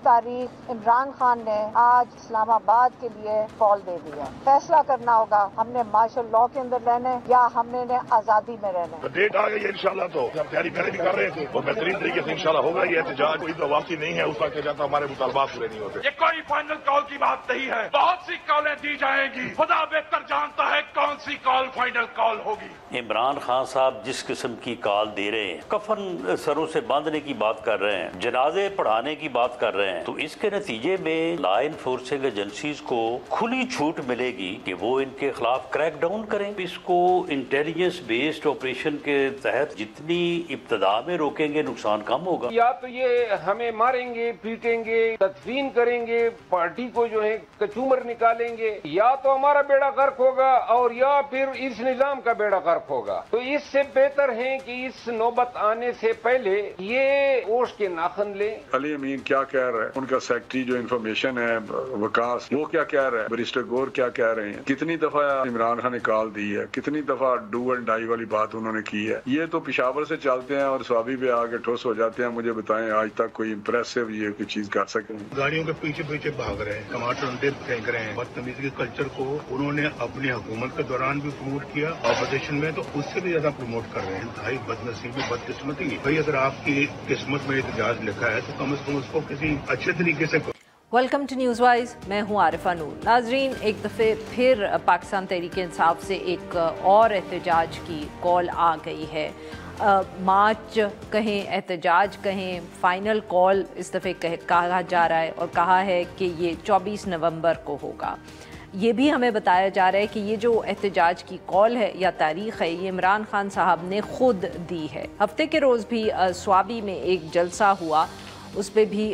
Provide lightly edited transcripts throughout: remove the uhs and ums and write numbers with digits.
तारीख इमरान खान ने आज इस्लामाबाद के लिए कॉल दे दी है। फैसला करना होगा हमने मार्शल लॉ के अंदर रहने या हमने ने आज़ादी में रहने। तो डेट आ गई है इंशाल्लाह, तो हम तैयारी पहले भी कर रहे थे और बेहतरीन तरीके से इंशाल्लाह होगा। ये एहतजाज कोई तो वापसी नहीं है, उस वक्त जाता हमारे मुतालबात पूरे नहीं होते। ये कोई फाइनल कॉल की बात नहीं है, बहुत सी कॉलें दी जाएंगी, खुदा बेहतर जानता है कौन सी कॉल फाइनल कॉल होगी। इमरान खान साहब जिस किस्म की कॉल दे रहे हैं, कफन सरों से बांधने की बात कर रहे हैं, जनाजे पढ़ाने की बात कर रहे हैं, तो इसके नतीजे में लॉ इन्फोर्सिंग एजेंसीज को खुली छूट मिलेगी कि वो इनके खिलाफ क्रैक डाउन करें। इसको इंटेलिजेंस बेस्ड ऑपरेशन के तहत जितनी इब्तदा में रोकेंगे नुकसान कम होगा। या तो ये हमें मारेंगे, पीटेंगे, तदफीन करेंगे, पार्टी को जो है कचूमर निकालेंगे, या तो हमारा बेड़ा गर्क होगा और या फिर इस निजाम का बेड़ा गर्क होगा। तो इससे बेहतर है कि इस नौबत आने से पहले ये ओश के नाखन ले। अली अमीन क्या कह रहा है, उनका सेक्रेटरी जो इंफॉर्मेशन है वकास, वो क्या कह रहा है, बैरिस्टर गौर क्या कह रहे हैं, कितनी दफा इमरान खान ने कॉल दी है, कितनी दफा डू एंड डाई वाली बात उन्होंने की है। ये तो पिशावर से चलते हैं और स्वाबी पे आके ठोस हो जाते हैं। मुझे बताएं आज तक कोई इंप्रेसिव ये कोई चीज कर सके। गाड़ियों के पीछे पीछे भाग रहे हैं, टमाटर अंडे फेंक रहे हैं। बदतमीजी के कल्चर को उन्होंने अपनी हुकूमत के दौरान भी प्रमोट किया, ऑपोजिशन में तो उससे भी ज्यादा प्रमोट कर रहे हैं। भाई बदनसीबी बदकिस्मती। भाई अगर आपकी किस्मत में एहतजाज लिखा है तो कम से कम उसको किसी अच्छे तरीके से। वेलकम टू न्यूज़ वाइज, मैं हूँ आरिफा नूर। नाजरीन, एक दफ़े फिर पाकिस्तान तहरीक इंसाफ से एक और एहतजाज की कॉल आ गई है। मार्च कहें, एहतजाज कहें, फ़ाइनल कॉल इस दफ़े कहा जा रहा है और कहा है कि ये 24 नवंबर को होगा। ये भी हमें बताया जा रहा है कि ये जो एहतजाज की कॉल है या तारीख़ है, ये इमरान खान साहब ने ख़ुद दी है। हफ्ते के रोज़ भी स्वाबी में एक जलसा हुआ, उस पर भी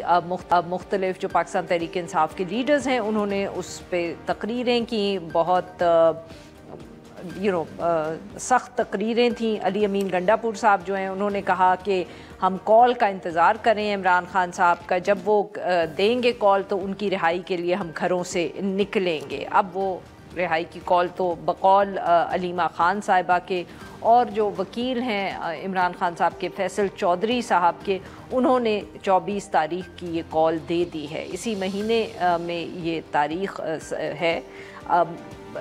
मुख्तलिफ जो पाकिस्तान तहरीक इंसाफ के लीडर्स हैं उन्होंने उस पर तकरीरें की, बहुत सख्त तकरीरें थीं। अली अमीन गंडापुर साहब जो हैं उन्होंने कहा कि हम कॉल का इंतज़ार करें इमरान खान साहब का, जब वो देंगे कॉल तो उनकी रिहाई के लिए हम घरों से निकलेंगे। अब वो रिहाई की कॉल तो बकौल अलीमा खान साहिबा के और जो वकील हैं इमरान खान साहब के फैसल चौधरी साहब के, उन्होंने 24 तारीख की ये कॉल दे दी है। इसी महीने में ये तारीख है।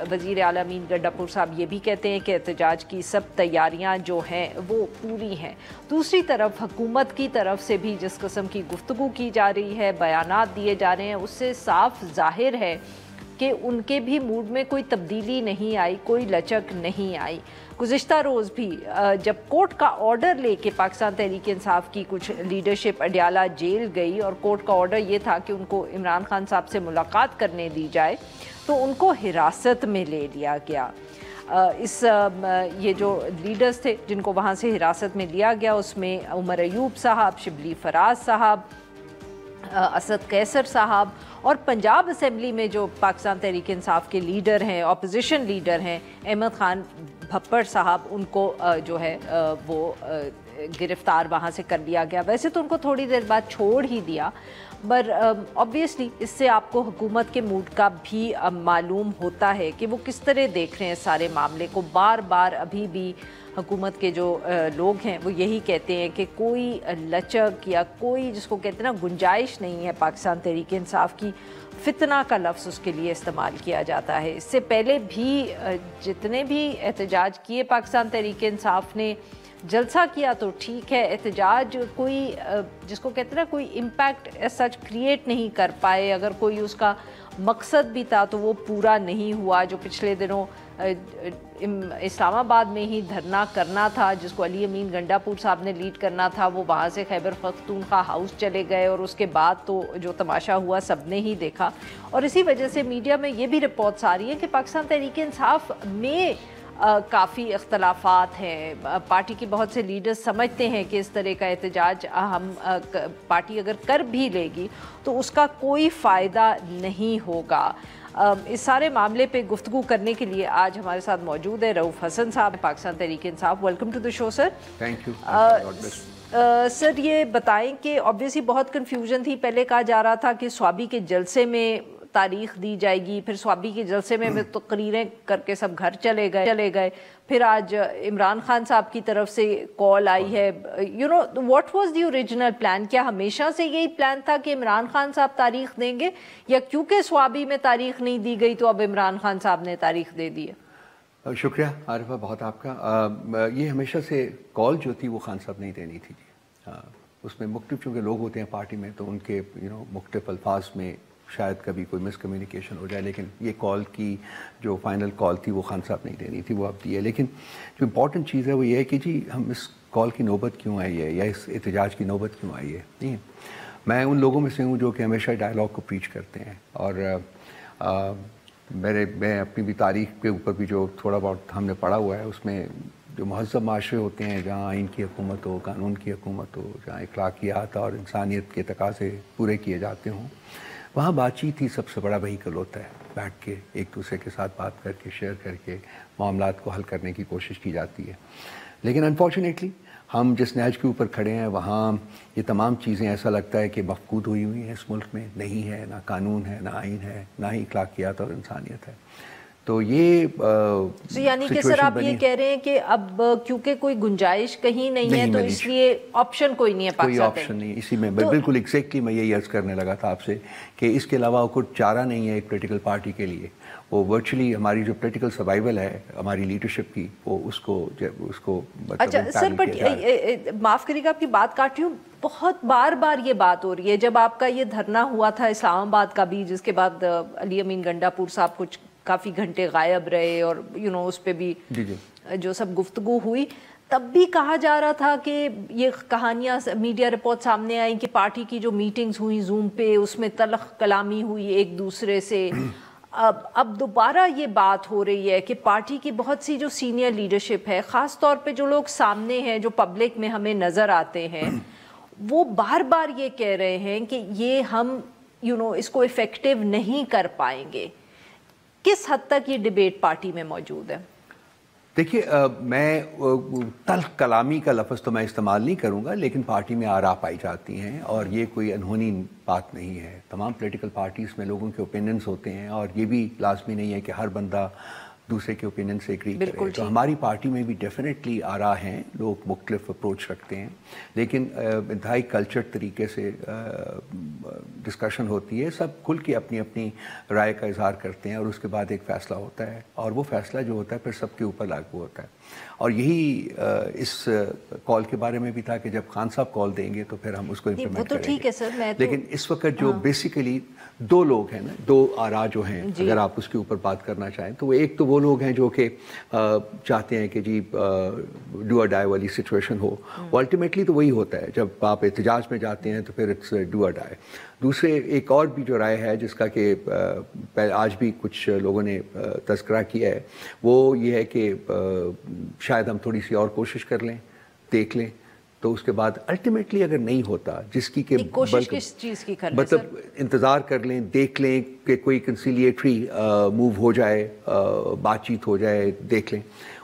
वज़ीर आला अमीन गंडापुर साहब ये भी कहते हैं कि एहतजाज की सब तैयारियां जो हैं वो पूरी हैं। दूसरी तरफ हुकूमत की तरफ से भी जिस किस्म की गुफ्तगू की जा रही है, बयानात दिए जा रहे हैं, उससे साफ ज़ाहिर है कि उनके भी मूड में कोई तब्दीली नहीं आई, कोई लचक नहीं आई। गुज़िश्ता रोज़ भी जब कोर्ट का ऑर्डर लेके पाकिस्तान तहरीक इंसाफ की कुछ लीडरशिप अडियाला जेल गई और कोर्ट का ऑर्डर ये था कि उनको इमरान खान साहब से मुलाकात करने दी जाए, तो उनको हिरासत में ले लिया गया। ये जो लीडर्स थे जिनको वहाँ से हिरासत में लिया गया, उसमें उमर अयूब साहब, शिबली फराज साहब, असद कैसर साहब और पंजाब असम्बली में जो पाकिस्तान तहरीक इंसाफ के लीडर हैं, अपोजिशन लीडर हैं, अहमद खान भप्पड़ साहब, उनको जो है वो गिरफ़्तार वहाँ से कर लिया गया। वैसे तो उनको थोड़ी देर बाद छोड़ ही दिया, पर ऑब्वियसली इससे आपको हुकूमत के मूड का भी मालूम होता है कि वो किस तरह देख रहे हैं सारे मामले को। बार बार अभी भी हुकूमत के जो लोग हैं वो यही कहते हैं कि कोई लचक या कोई जिसको कहते हैं ना गुंजाइश नहीं है पाकिस्तान तहरीक इंसाफ की। फितना का लफ्ज़ उसके लिए इस्तेमाल किया जाता है। इससे पहले भी जितने भी एहतजाज किए पाकिस्तान तहरीक इंसाफ ने, जलसा किया तो ठीक है, एहतजाज कोई जिसको कहते हैं ना कोई इम्पैक्ट एज सच क्रिएट नहीं कर पाए। अगर कोई उसका मकसद भी था तो वो पूरा नहीं हुआ। जो पिछले दिनों इस्लामाबाद में ही धरना करना था जिसको अली अमीन गंडापुर साहब ने लीड करना था, वो वहाँ से खैबर पख्तूनख्वा हाउस चले गए और उसके बाद तो जो तमाशा हुआ सब ने ही देखा। और इसी वजह से मीडिया में ये भी रिपोर्ट्स आ रही हैं कि पाकिस्तान तहरीक इंसाफ में काफ़ी इख्तलाफात हैं। पार्टी के बहुत से लीडर्स समझते हैं कि इस तरह का एहतजाज हम पार्टी अगर कर भी लेगी तो उसका कोई फ़ायदा नहीं होगा। इस सारे मामले पे गुफ्तगू करने के लिए आज हमारे साथ मौजूद है रऊफ़ हसन साहब, Pakistan Tehreek Insaf. Welcome to the show sir. Thank you. Sir ये बताएं कि ऑब्वियसली बहुत कन्फ्यूजन थी। पहले कहा जा रहा था कि स्वाबी के जलसे में तारीख दी जाएगी, फिर स्वाबी के जलसे में तकरीरें करके सब घर चले गए, फिर आज इमरान खान साहब की तरफ से कॉल आई है। You know what was the original plan? क्या हमेशा से यही प्लान था कि इमरान खान साहब तारीख देंगे, या क्योंकि स्वाबी में तारीख नहीं दी गई तो अब इमरान खान साहब ने तारीख दे दी है? शुक्रिया आरिफा, बहुत आपका। ये हमेशा से कॉल जो थी वो खान साहब नहीं देनी थी जी। उसमें मुख्तलिफ चूँकि लोग होते हैं पार्टी में, तो उनके मुख्तलिफ अल्फाज में शायद कभी कोई मिसकम्युनिकेशन हो जाए, लेकिन ये कॉल की जो फाइनल कॉल थी वो खान साहब नहीं देनी थी, वो अब दी है। लेकिन जो इम्पोर्टेंट चीज़ है वो ये है कि जी हम इस कॉल की नौबत क्यों आई है, या इस एहतजाज की नौबत क्यों आई है। नहीं, मैं उन लोगों में से हूँ जो कि हमेशा डायलॉग को प्रीच करते हैं, और मैं अपनी भी तारीख के ऊपर भी जो थोड़ा बहुत हमने पढ़ा हुआ है, उसमें जो महज़ब माशरे होते हैं, जहाँ आइन की हुकूमत हो, कानून की हुकूमत हो, जहाँ अखलाकियात और इंसानियत के तकाज़े पूरे किए जाते हों, वहाँ बातचीत ही सबसे बड़ा व्हीकल होता है। बैठ के एक दूसरे के साथ बात करके, शेयर करके मामलात को हल करने की कोशिश की जाती है। लेकिन अनफॉर्चुनेटली हम जिस नहज के ऊपर खड़े हैं वहाँ ये तमाम चीज़ें ऐसा लगता है कि मफकूद हुई हैं इस मुल्क में, नहीं है, ना कानून है, ना आइन है, ना ही अखलाकियात और इंसानियत है। तो ये तो यानी कि सर आप ये कह रहे हैं कि अब क्योंकि कोई गुंजाइश कहीं नहीं है, तो इसलिए ऑप्शन कोई नहीं है, कोई ऑप्शन नहीं इसी में। तो बिल्कुल एग्जैक्टली मैं यही अर्ज करने लगा था आपसे कि इसके अलावा कुछ चारा नहीं है एक पॉलिटिकल पार्टी के लिए। वो वर्चुअली हमारी जो पॉलिटिकल सर्वाइवल है हमारी लीडरशिप की, वो उसको अच्छा सर, बट माफ़ करिएगा आपकी बात काट रही हूँ, बहुत बार ये बात हो रही है। जब आपका ये धरना हुआ था इस्लामाबाद का भी, जिसके बाद अली अमीन गंडापुर साहब कुछ काफ़ी घंटे गायब रहे, और उस पर भी जो सब गुफ्तगू हुई, तब भी कहा जा रहा था कि ये कहानियाँ, मीडिया रिपोर्ट सामने आई कि पार्टी की जो मीटिंग्स हुई जूम पे, उसमें तलख कलामी हुई एक दूसरे से। अब दोबारा ये बात हो रही है कि पार्टी की बहुत सी जो सीनियर लीडरशिप है, ख़ास तौर पे जो लोग सामने हैं, जो पब्लिक में हमें नज़र आते हैं, वो बार ये कह रहे हैं कि ये हम इसको इफ़ेक्टिव नहीं कर पाएंगे। किस हद तक ये डिबेट पार्टी में मौजूद है? देखिए, मैं तल्ख कलामी का लफ्ज़ तो मैं इस्तेमाल नहीं करूँगा, लेकिन पार्टी में आरा पाई जाती हैं, और ये कोई अनहोनी बात नहीं है। तमाम पॉलिटिकल पार्टीज़ में लोगों के ओपिनियंस होते हैं, और ये भी लाजमी नहीं है कि हर बंदा दूसरे के ओपिनियन से एग्री करे। तो हमारी पार्टी में भी डेफिनेटली आरा हैं, लोग मुख्तलिफ अप्रोच रखते हैं, लेकिन इंतहाई कल्चर तरीके से डिस्कशन होती है, सब खुल के अपनी अपनी राय का इजहार करते हैं, और उसके बाद एक फ़ैसला होता है, और वो फ़ैसला जो होता है फिर सबके ऊपर लागू होता है। और यही इस कॉल के बारे में भी था कि जब खान साहब कॉल देंगे तो फिर हम उसको इम्प्लीमेंट करेंगे। ठीक है सर, लेकिन इस वक्त जो बेसिकली दो लोग हैं ना, दो आरा जो हैं, अगर आप उसके ऊपर बात करना चाहें, तो एक तो वो लोग हैं जो कि चाहते हैं कि जी डू और डाई वाली सिचुएशन हो। अल्टीमेटली तो वही होता है, जब आप एहतजाज में जाते हैं तो फिर इट्स डू और डाई। दूसरे एक और भी जो राय है जिसका कि आज भी कुछ लोगों ने तज़किरा किया है, वो ये है कि शायद हम थोड़ी सी और कोशिश कर लें, देख लें, तो उसके बाद अल्टीमेटली अगर नहीं होता, जिसकी के कोशिश किस चीज़ की करना, मतलब इंतज़ार कर लें, देख लें कि कोई कंसिलिएटरी मूव हो जाए, बातचीत हो जाए, देख लें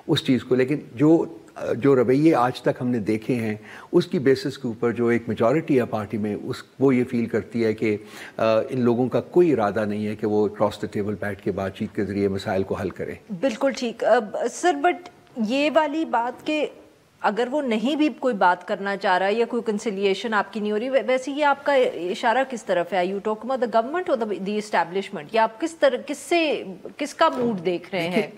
उस चीज़ को। लेकिन जो रवैये आज तक हमने देखे हैं, उसकी बेसिस के ऊपर जो एक मेजॉरिटी है पार्टी में, वो ये फील करती है कि इन लोगों का कोई इरादा नहीं है कि वो क्रॉस द टेबल बैठ के बातचीत के ज़रिए मसाइल को हल करें। बिल्कुल ठीक सर, बट ये वाली बात के अगर वो नहीं भी कोई बात करना चाह रहा है या कोई कंसिलिएशन आपकी नहीं हो रही, वैसे ये आपका इशारा किस तरफ है? You talk about the government और द एस्टैब्लिशमेंट, या आप किसका मूड देख रहे हैं?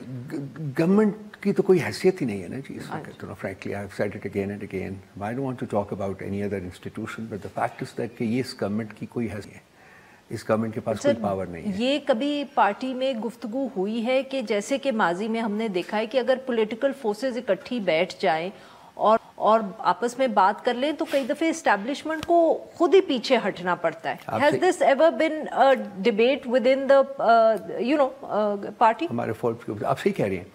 गवर्नमेंट की तो कोई हैसियत ही नहीं है ना जी इस वक्त। Frankly I have said it again and again, I don't want to talk about any other institution, but the fact is that कि ये इस गवर्नमेंट की कोई हैसियत है, इस गवर्नमेंट के पास कोई पावर नहीं है। ये कभी पार्टी में गुफ्तगू हुई है कि जैसे कि माजी में हमने देखा है कि अगर पॉलिटिकल फोर्सेस इकट्ठी बैठ जाएं और आपस में बात कर लें, तो कई दफे एस्टैब्लिशमेंट को खुद ही पीछे हटना पड़ता है। Has this ever been a debate within the party? हमारे फोर्थ के ऊपर आप सही कह रही हैं।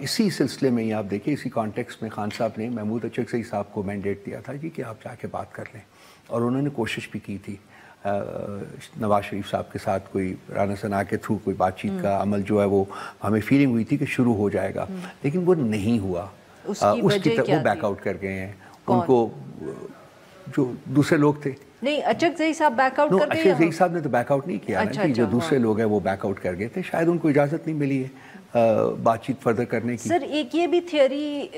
इसी सिलसिले में ही आप देखिए, इसी कॉन्टेक्स्ट में खान साहब ने महमूद अचकज़ई साहब को मैंडेट दिया था जी कि आप जाके बात कर लें, और उन्होंने कोशिश भी की थी नवाज शरीफ साहब के साथ कोई राना सना के थ्रू कोई बातचीत का अमल जो है वो हमें फीलिंग हुई थी कि शुरू हो जाएगा, लेकिन वो नहीं हुआ। उसकी वो बैकआउट कर गए हैं। उनको जो दूसरे लोग थे नहीं, अचकज़ई साहब बैकआउट कर गए। अचकज़ई साहब ने तो बैकआउट नहीं किया ना, कि जो दूसरे लोग हैं वो बैकआउट कर गए थे, शायद उनको इजाज़त नहीं मिली है बातचीत फर्दर करने की। सर एक ये भी थियरी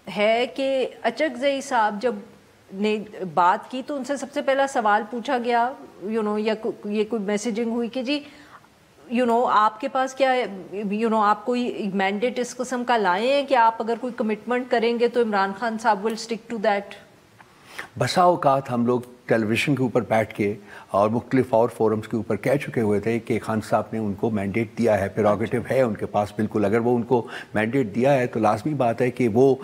है कि अचकज़ई साहब जब ने बात की तो उनसे सबसे पहला सवाल पूछा गया, या ये कोई मैसेजिंग हुई कि जी आपके पास क्या आप कोई मैंडेट इस किस्म का लाए हैं कि आप अगर कोई कमिटमेंट करेंगे तो इमरान खान साहब विल स्टिक टू दैट। बसा औकात हम लोग टेलीविज़न के ऊपर बैठ के और मुख्तलिफ और फोरम्स के ऊपर कह चुके हुए थे कि खान साहब ने उनको मैंडेट दिया है, प्रेरोगेटिव है उनके पास बिल्कुल। अगर वो उनको मैंडेट दिया है तो लाजमी बात है कि वो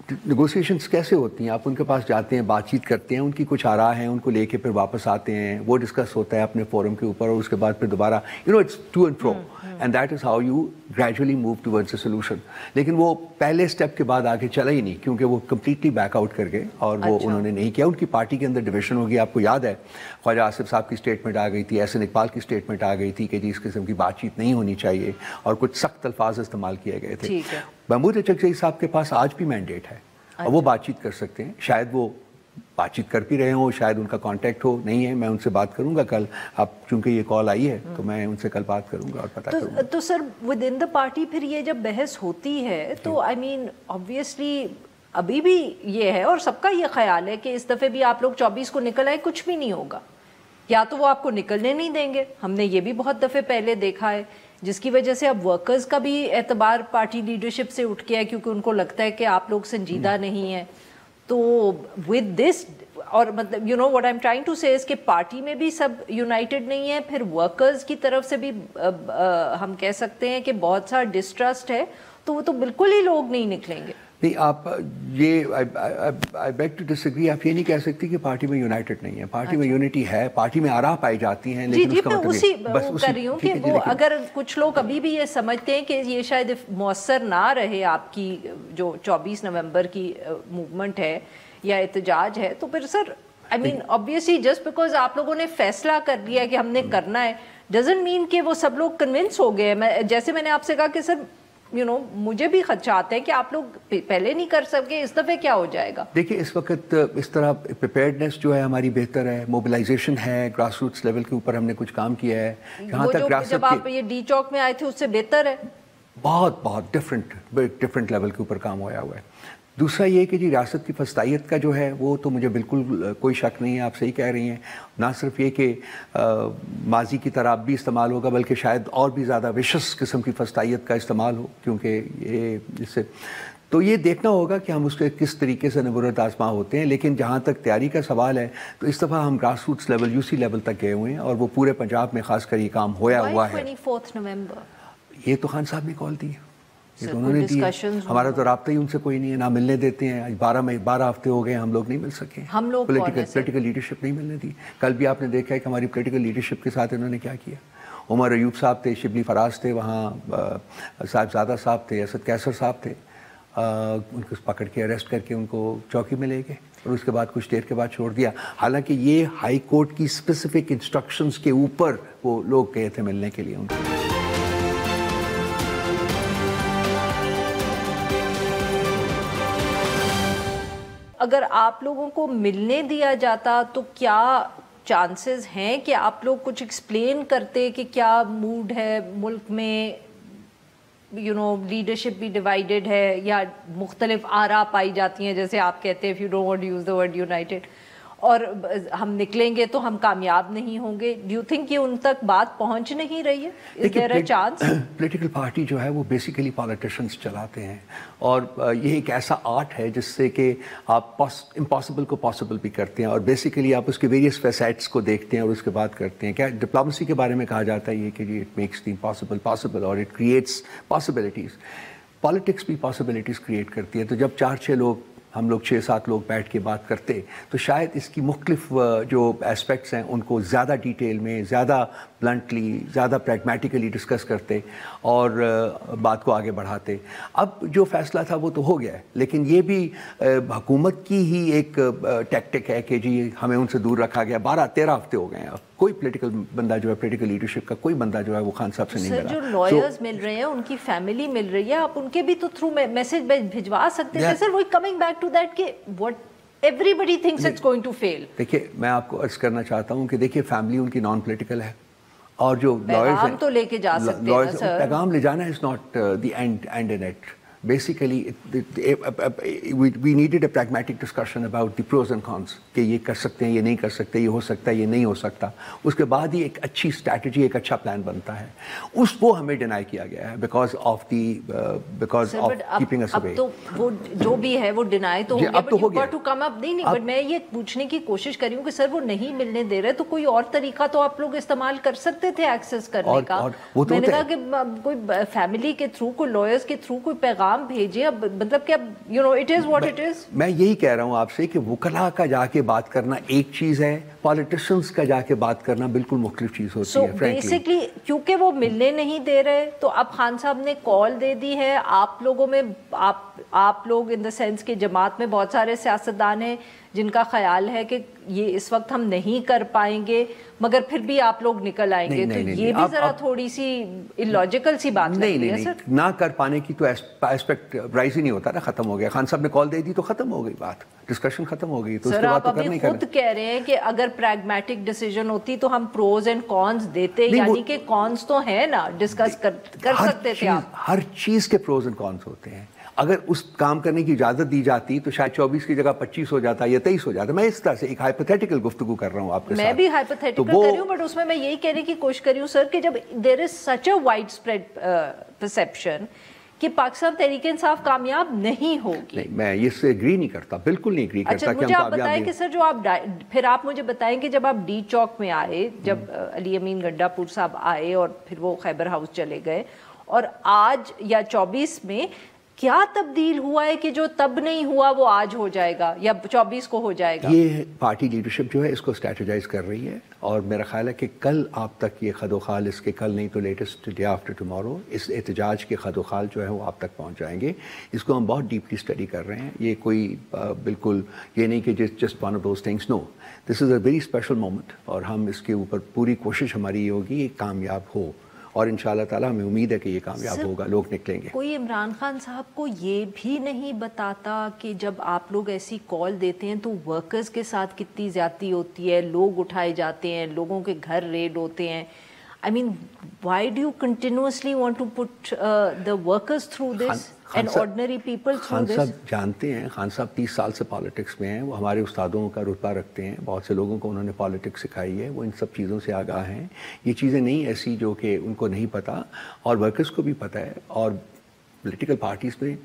नेगोशिएशंस कैसे होती हैं, आप उनके पास जाते हैं, बातचीत करते हैं, उनकी कुछ आरा हैं, उनको लेके फिर वापस आते हैं, वो डिस्कस होता है अपने फोरम के ऊपर, और उसके बाद फिर दोबारा it's to and fro, and that is how you gradually move towards a solution. लेकिन वो पहले स्टेप के बाद आगे चला ही नहीं, क्योंकि वो कम्प्लीटली बैकआउट कर गए और वो उन्होंने नहीं किया। उनकी पार्टी के अंदर डिविजन होगी, आपको याद है ख्वाजा आसिफ साहब की स्टेटमेंट आ गई थी, एहसन इकबाल की स्टेटमेंट आ गई थी कि जी इस किस्म की बातचीत नहीं होनी चाहिए, और कुछ सख्त अल्फाज इस्तेमाल किए गए थे। महमूद अचकज़ई साहब के पास आज भी मैंडेट है और वो बातचीत कर सकते हैं, शायद वो बातचीत कर भी रहे हों, शायद उनका कांटेक्ट हो, नहीं है, मैं उनसे बात करूंगा कल। अब चूंकि ये कॉल आई है तो मैं उनसे कल बात करूंगा और पता करूंगा। तो sir with in the party फिर ये जब बहस होती है तो आई मीन ऑब्वियसली अभी भी ये है और सबका ये ख्याल है कि इस दफ़े भी आप लोग 24 को निकल आए, कुछ भी नहीं होगा, या तो वो आपको निकलने नहीं देंगे, हमने ये भी बहुत दफ़े पहले देखा है, जिसकी वजह से अब वर्कर्स का भी एतबार पार्टी लीडरशिप से उठ गया है, क्योंकि उनको लगता है कि आप लोग संजीदा नहीं है। तो विद दिस, और मतलब what I am trying to say is कि पार्टी में भी सब यूनाइटेड नहीं है, फिर वर्कर्स की तरफ से भी हम कह सकते हैं कि बहुत सारा डिस्ट्रस्ट है, तो वो तो बिल्कुल ही लोग नहीं निकलेंगे। नहीं, आप ये आई बेग टू डिसएग्री, आप ये नहीं कह सकती कि पार्टी में यूनाइटेड नहीं है, पार्टी में यूनिटी है, पार्टी में आरा पाई जाती हैं, लेकिन जी, उसका मैं मतलब उसी बस कर रही हूँ कि वो अगर कुछ लोग अभी भी ये समझते हैं कि ये शायद मौसर ना रहे आपकी जो 24 नवंबर की मूवमेंट है या एहतजाज है, तो फिर sir I mean obviously just because आप लोगों ने फैसला कर लिया कि हमने करना है डजंट मीन कि वो सब लोग कन्विंस हो गए। जैसे मैंने आपसे कहा कि सर मुझे भी खदशात है कि आप लोग पहले नहीं कर सके, इस दफे क्या हो जाएगा? देखिए, इस वक्त इस तरह प्रिपेयर्डनेस जो है हमारी बेहतर है, मोबिलाइजेशन है, ग्रास रूट्स लेवल के ऊपर हमने कुछ काम किया है। जहाँ तक जब आप ये डी चौक में आए थे उससे बेहतर है, बहुत डिफरेंट लेवल के ऊपर काम होया हुआ है। दूसरा ये कि जी रियासत की फस्तायत का जो है वो तो मुझे बिल्कुल कोई शक नहीं है, आप सही कह रही हैं। ना सिर्फ ये कि माजी की तरह भी इस्तेमाल होगा, बल्कि शायद और भी ज़्यादा विशेष किस्म की फस्तायत का इस्तेमाल हो, क्योंकि ये इससे तो ये देखना होगा कि हम उसके किस तरीके से नबूरत आजमा होते हैं। लेकिन जहाँ तक तैयारी का सवाल है तो इस दफ़ा हम grass roots level UC level तक गए हुए हैं और वो पूरे पंजाब में खासकर ये काम होया हुआ है। 24 नवंबर ये तो खान साहब ने कॉल दी है, ये तो उन्होंने दी है, हमारा तो राब्ता ही उनसे कोई नहीं है, ना मिलने देते हैं। आज 12 हफ्ते हो गए हम लोग नहीं मिल सके, हम लोग पोलिटिकल लीडरशिप नहीं मिलने दी। कल भी आपने देखा है कि हमारी पोलिटिकल लीडरशिप के साथ इन्होंने क्या किया। उमर अयूब साहब थे, शिबली फराज थे, वहाँ साहिबजादा साहब थे, असद कैसर साहब थे, उनको पकड़ के अरेस्ट करके उनको चौकी में ले गए और उसके बाद कुछ देर के बाद छोड़ दिया। हालांकि ये हाई कोर्ट की स्पेसिफिक इंस्ट्रक्शंस के ऊपर वो लोग गए थे मिलने के लिए उनको। अगर आप लोगों को मिलने दिया जाता तो क्या चांसेस हैं कि आप लोग कुछ एक्सप्लेन करते कि क्या मूड है मुल्क में, लीडरशिप भी डिवाइडेड है या मुख्तलिफ आरा पाई जाती हैं, जैसे आप कहते हैं if you don't want to use the word united, और हम निकलेंगे तो हम कामयाब नहीं होंगे। डू यू थिंक ये उन तक बात पहुंच नहीं रही है? Is there a chance? Political party जो है वो बेसिकली पॉलिटिशियंस चलाते हैं और ये एक ऐसा आर्ट है जिससे कि आप इम्पॉसिबल को पॉसिबल भी करते हैं और बेसिकली आप उसके वेरियस फैसेट्स को देखते हैं और उसके बाद करते हैं। क्या डिप्लोमेसी के बारे में कहा जाता है ये कि जी it makes the impossible possible और इट क्रिएट्स पॉसिबिलिटीज़। पॉलिटिक्स भी पॉसिबिलिटीज़ क्रिएट करती है। तो जब 4-6 लोग, हम लोग 6-7 लोग बैठ के बात करते तो शायद इसकी मुख्तलिफ जो एस्पेक्ट्स हैं उनको ज़्यादा डिटेल में, ज़्यादा ब्लंटली, ज़्यादा प्रैग्मेटिकली डिस्कस करते और बात को आगे बढ़ाते। अब जो फ़ैसला था वो तो हो गया है, लेकिन ये भी हुकूमत की ही एक टैक्टिक है कि जी हमें उनसे दूर रखा गया। 12-13 हफ्ते हो गए हैं, अब कोई पॉलिटिकल बंदा जो है, पॉलिटिकल लीडरशिप का कोई बंदा जो है वो खान साहब से नहीं मिला। जो लॉयर्स मिल रहे हैं, उनकी फैमिली मिल रही है, आप उनके भी तो थ्रू मैसेज भिजवा सकते हैं। सर वो कमिंग बैक टू दैट कि what Everybody thinks it's going to fail. देखिए मैं आपको अर्ज करना चाहता हूँ कि देखिए फैमिली उनकी नॉन पॉलिटिकल है और जो लॉयर्स हैं तो लेके जा सकते हैं सर, पैगाम ले जाना is not the and in it. Basically, we needed a pragmatic discussion about the pros and cons कि ये कर सकते हैं, ये नहीं कर सकते, ये हो सकता है, ये नहीं हो सकता. उसके बाद ही एक अच्छी स्ट्रैटेजी, एक अच्छा प्लान बनता है. वो हमें डिनाई किया गया है because of keeping us away. अब तो वो जो भी है वो डिनाई तो हो गया, अब तो हो गया. to come up नहीं बट मैं ये पूछने की कोशिश कर रही हूँ कि सर वो नहीं मिलने दे रहे तो कोई और तरीका तो आप लोग इस्तेमाल कर सकते थे एक्सेस करने का. मैंने कहा कि कोई फैमिली के थ्रू, कोई लॉयर्स के थ्रू कोई पैगाम भेजिए. अब मतलब कि अब you know it is what it is. मैं यही कह रहा हूं आपसे कि वकला का जाके बात करना एक चीज है, पॉलिटिशियंस का जाके बात करना बिल्कुल मुख्तलिफ चीज होती है. बेसिकली क्योंकि वो मिलने नहीं दे रहे तो अब खान साहब ने कॉल दे दी है. आप लोगों में आप लोग इन द सेंस कि जमात में बहुत सारे सियासतदान हैं जिनका ख्याल है कि ये इस वक्त हम नहीं कर पाएंगे मगर फिर भी आप लोग निकल आएंगे. तो ये भी जरा थोड़ी सी इलॉजिकल सी बात नहीं है सर. ना कर पाने की तो एस्पेक्ट राइज ही नहीं होता ना, खत्म हो गया. खान साहब ने कॉल दे दी तो खत्म हो गई बात, डिस्कशन खत्म हो गई. तो सर आप अभी खुद कह रहे हैं कि अगर प्रैग्मेटिक डिसीजन होती तो हम प्रोज एंड कॉन्स देते, यानी कि कॉन्स तो है ना, डिस्कस कर सकते थे आप. हर चीज के प्रोज एंड कॉन्स होते हैं. अगर उस काम करने की इजाजत दी जाती तो शायद 24 की जगह 25 हो जाता या 23 हो जाता. मैं इस तरह से एक हाइपोथेटिकल गुफ्तगू कर रहा हूँ आपके साथ. मैं भी हाइपोथेटिकल कर रही हूँ बट उसमें मैं यही कहने की कोशिश कर रही हूँ सर कि जब there is such a wide spread perception कि पाकिस्तान तहरीके इंसाफ कामयाब नहीं होगी. नहीं, मैं इससे एग्री नहीं करता, बिल्कुल नहीं एग्री करता. मुझे आप बताएं कि सर जो आप फिर आप मुझे बताएं कि जब आप डी चौक में आए, जब अली अमीन गंडापुर साहब आए और फिर वो खैबर हाउस चले गए और आज या 24 में क्या तब्दील हुआ है कि जो तब नहीं हुआ वो आज हो जाएगा या 24 को हो जाएगा? ये पार्टी लीडरशिप जो है इसको स्ट्रेटेजाइज कर रही है और मेरा ख्याल है कि कल आप तक ये खदोखाल, इसके कल नहीं तो लेटेस्ट डे आफ्टर टुमारो, इस एहतजाज के खदोखाल जो है वो आप तक पहुंच जाएंगे. इसको हम बहुत डीपली स्टडी कर रहे हैं. ये कोई बिल्कुल ये नहीं कि just one of those things. No, this is a very special moment और हम इसके ऊपर पूरी कोशिश हमारी ये होगी ये कामयाब हो और इंशाल्लाह ताला हमें उम्मीद है कि ये कामयाब होगा, लोग निकलेंगे. कोई इमरान खान साहब को ये भी नहीं बताता कि जब आप लोग ऐसी कॉल देते हैं तो वर्कर्स के साथ कितनी ज्यादती होती है, लोग उठाए जाते हैं, लोगों के घर रेड होते हैं. I mean, why do you continuously want to put the workers through this and ordinary people through this? Khan साहब जानते हैं, खान साहब 30 साल से पॉलिटिक्स में हैं, वो हमारे उस्तादों का रुतबा रखते हैं, बहुत से लोगों को उन्होंने पॉलिटिक्स सिखाई है, वो इन सब चीज़ों से आगाह हैं. ये चीज़ें नहीं ऐसी जो कि उनको नहीं पता और वर्कर्स को भी पता है. और पॉलिटिकल पार्टीज़ में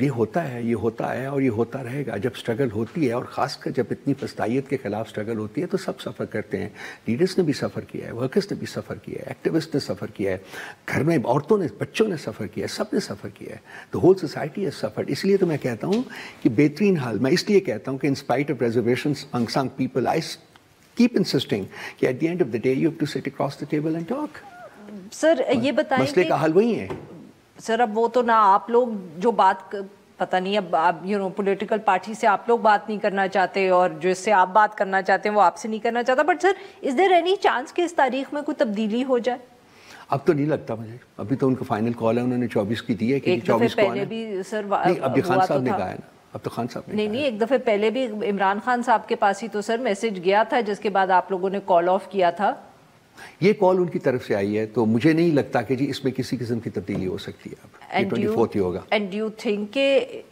ये होता है और ये होता रहेगा. जब स्ट्रगल होती है और ख़ासकर जब इतनी फस्तायत के ख़िलाफ़ स्ट्रगल होती है तो सब सफ़र करते हैं. लीडर्स ने भी सफ़र किया है, वर्कर्स ने भी सफ़र किया है, एक्टिविस्ट ने सफ़र किया है, घर में औरतों ने, बच्चों ने सफ़र किया है, सब ने सफ़र किया है. The whole society has suffered. इसलिए तो मैं कहता हूँ कि बेहतरीन हाल, मैं इसलिए कहता हूँ कि in spite of reservations among some people, I keep insisting कि at the end of the day you have to sit across the table and talk. Sir ये बताएं मसले का हल वही है सर. अब वो तो ना आप लोग जो बात पता नहीं, अब आप पॉलिटिकल पार्टी से आप लोग बात नहीं करना चाहते और जिससे आप बात करना चाहते हैं वो आपसे नहीं करना चाहता. But sir is there any chance कि इस तारीख में कोई तब्दीली हो जाए? अब तो नहीं लगता मुझे. अभी तो उनका फाइनल कॉल है, उन्होंने 24 की दी है कि 24 को पहले भी सर अभी खान साहब ने कहा है ना. अब तो खान साहब ने नहीं, एक दफे पहले भी इमरान खान साहब के पास ही तो सर मैसेज गया था जिसके बाद आप लोगों ने कॉल ऑफ किया था. ये कॉल उनकी तरफ से आई है तो मुझे नहीं लगता कि जी इसमें किसी किस्म की तब्दीली हो सकती है. अब 24 ही होगा. एंड डू यू थिंक के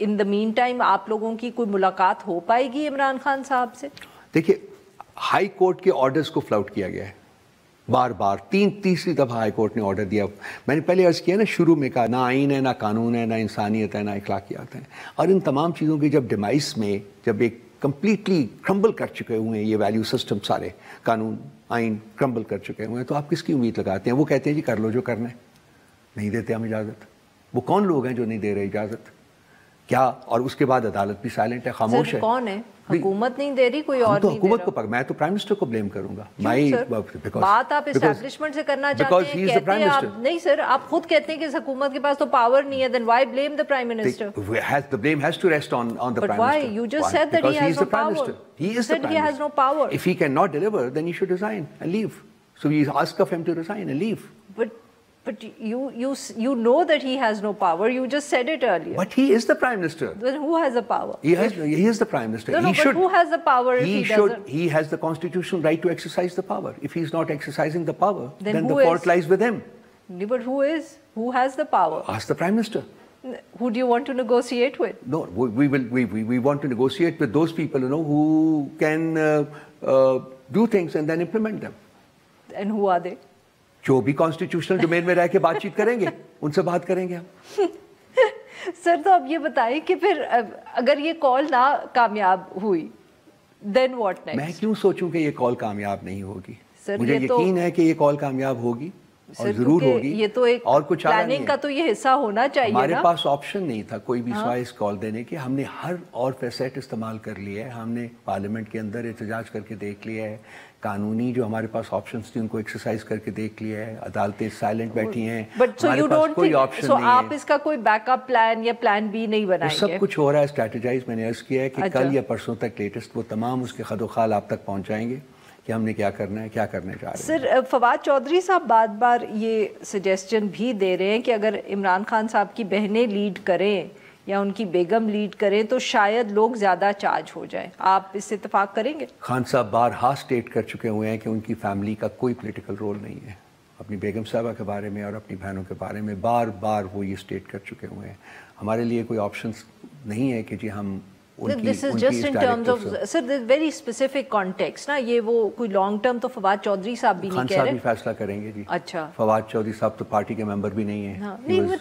इन द मीन टाइम आप लोगों की कोई मुलाकात हो पाएगी इमरान खान साहब से? देखिए, हाई कोर्ट के ऑर्डर्स को फ्लाउट किया गया है बार बार. तीसरी दफा हाई कोर्ट ने ऑर्डर दिया. मैंने पहले अर्ज किया ना, शुरू में कहा ना आईन है, ना कानून है, ना इंसानियत है, ना अखलाकियात है. और इन तमाम चीज़ों की जब डिमाइस में जब एक कंप्लीटली क्रम्बल कर चुके हुए हैं ये वैल्यू सिस्टम, सारे कानून आइन क्रम्बल कर चुके हुए हैं, तो आप किसकी उम्मीद लगाते हैं? वो कहते हैं जी कर लो जो करना है, नहीं देते हम इजाज़त. वो कौन लोग हैं जो नहीं दे रहे इजाज़त? क्या? और उसके बाद अदालत भी साइलेंट है, खामोश है. कौन है? हुकूमत नहीं दे रही, कोई और तो नहीं हुकूमत दे रहा. को मैं तो प्राइम मिनिस्टर को ब्लेम करूंगा. बात आप एस्टैब्लिशमेंट से करना चाहते हैं, कहते हैं आप नहीं सर, आप खुद कहते हैं कि इस हुकूमत के पास तो पावर नहीं है. Then why blame the prime minister? The blame has to rest on the prime minister. But why? You just said that he has no power. He is the prime minister. He has no power. If he cannot deliver, then he should resign and leave. So we ask of him to resign and leave. But But you know that he has no power. You just said it earlier. But he is the Prime Minister. Then who has the power? He is the Prime Minister. No, but who has the power if he doesn't? He has the constitutional right to exercise the power. If he's not exercising the power, then the fault lies with him. But who has the power? Ask the Prime Minister. Who do you want to negotiate with? No, we want to negotiate with those people, who can do things and then implement them. And who are they? جو بھی constitutional domain میں رہ کے بات چیت کریں گے ان سے بات کریں گے ہم. سر تو اب یہ بتائیں کہ پھر اگر یہ کال نہ کامیاب ہوئی دین واٹ نیکسٹ؟ میں کیوں سوچوں کہ یہ کال کامیاب نہیں ہوگی؟ مجھے یقین ہے کہ یہ کال کامیاب ہوگی اور ضرور ہوگی. یہ تو ایک پلاننگ کا تو یہ حصہ ہونا چاہیے. ہمارے پاس آپشن نہیں تھا کوئی بھی سوائے اس کال دینے کے. ہم نے ہر اور فیسٹ استعمال کر لیا ہے. ہم نے پارلیمنٹ کے اندر احتجاج کر کے دیکھ لیا ہے. قانونی جو ہمارے پاس آپشنز تھے ان کو ایکسرسائز کر کے دیکھ لیا ہے. عدالتیں سائلنٹ بیٹھی ہیں. ہمارے پاس کوئی آپشن نہیں ہے. آپ اس کا کوئی بیک اپ پلان یا پلان بی نہیں بنائیں گے؟ سب کچھ ہو رہا ہے اسٹریٹجائز. میں نے عرض کیا ہے کہ کل یا پرسوں تک لیٹسٹ وہ تمام اس کے خد و خال آپ تک پہنچائیں گے کہ ہم نے کیا کرنا ہے, کیا کرنے جا رہے ہیں. سر فواد چودھری صاحب بار بار یہ سجیسچن بھی دے رہے ہیں کہ اگر عمران خان صاحب کی بہنیں لیڈ کریں یا ان کی بیگم لیڈ کریں تو شاید لوگ زیادہ چارج ہو جائیں. آپ اس سے اتفاق کریں گے؟ خان صاحب بارہا اسٹیٹ کر چکے ہوئے ہیں کہ ان کی فیملی کا کوئی پولیٹیکل رول نہیں ہے. اپنی بیگم صاحبہ کے بارے میں اور اپنی بہنوں کے بارے میں بار بار وہ یہ اسٹیٹ کر چکے ہوئے ہیں. ہمارے لیے کوئی آپشنس نہیں ہے کہ جی ہم This is just in terms of, sir, this very specific context نا. یہ وہ کوئی لانگ ٹرم تو فواد چودھری صاحب بھی نہیں کہہ رہے. خان صاحب بھی فیصلہ کریں گے جی. اچھا, فواد چودھری صاحب تو پارٹی کے ممبر بھی نہیں ہیں. نہیں,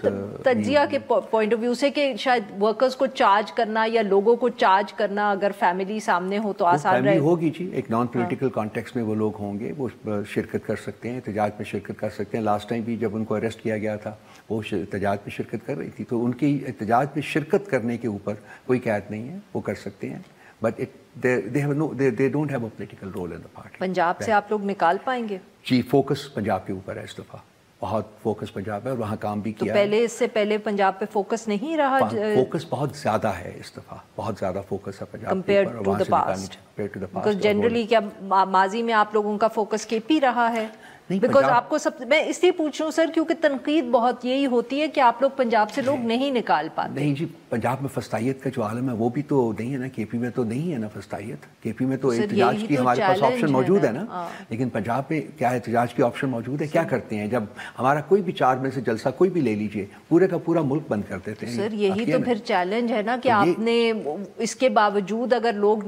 تجزیہ کے پوائنٹ آف ویو سے کہ شاید ورکرز کو چارج کرنا یا لوگوں کو چارج کرنا اگر فیملی سامنے ہو تو آسان رہے ہوگی جی. ایک نان پولیٹیکل کانٹیکسٹ میں وہ لوگ ہوں گے, وہ شرکت کر سکتے ہیں, احتجاج میں شرکت کر سکتے ہیں. لاسٹ ٹائم بھی جب ان کو اریسٹ کیا گیا تھا وہ احتجاج میں شرکت کر رہی تھی, تو ان کی احتجاج میں شرکت کرنے کے اوپر کوئی قید نہیں ہے, وہ کر سکتے ہیں. But they don't have a political role in the party. Punjab سے آپ لوگ نکال پائیں گے؟ جی, فوکس پنجاب کے اوپر ہے اس دفعہ. بہت فوکس پنجاب ہے اور وہاں کام بھی کیا. تو پہلے اس سے پہلے پنجاب پہ فوکس نہیں رہا؟ فوکس بہت زیادہ ہے اس دفعہ, بہت زیادہ فوکس ہے Punjab compared to the past. Because generally کیا ماضی میں آپ لوگوں کا فوکس کے پی رہا ہے؟ بیکاز آپ کو میں اس لیے پوچھ رہا ہوں سر کیونکہ تنقید بہت یہی ہوتی ہے کہ آپ لوگ پنجاب سے لوگ نہیں نکال پاتے. نہیں جی, پنجاب میں فسطائیت کا جو عالم ہے وہ بھی تو نہیں ہے نا. کے پی میں تو نہیں ہے نا فسطائیت. کے پی میں تو احتجاج کی ہمارے پاس آپشن موجود ہے نا, لیکن پنجاب میں کیا احتجاج کی آپشن موجود ہے؟ کیا کرتے ہیں جب ہمارا کوئی بھی 4 میں سے جلسہ کوئی بھی لے لیجئے پورے کا پورا ملک بند کر دیتے ہیں. سر یہی تو پھر چیلنج ہے نا کہ آپ نے اس کے باوجود اگر لوگ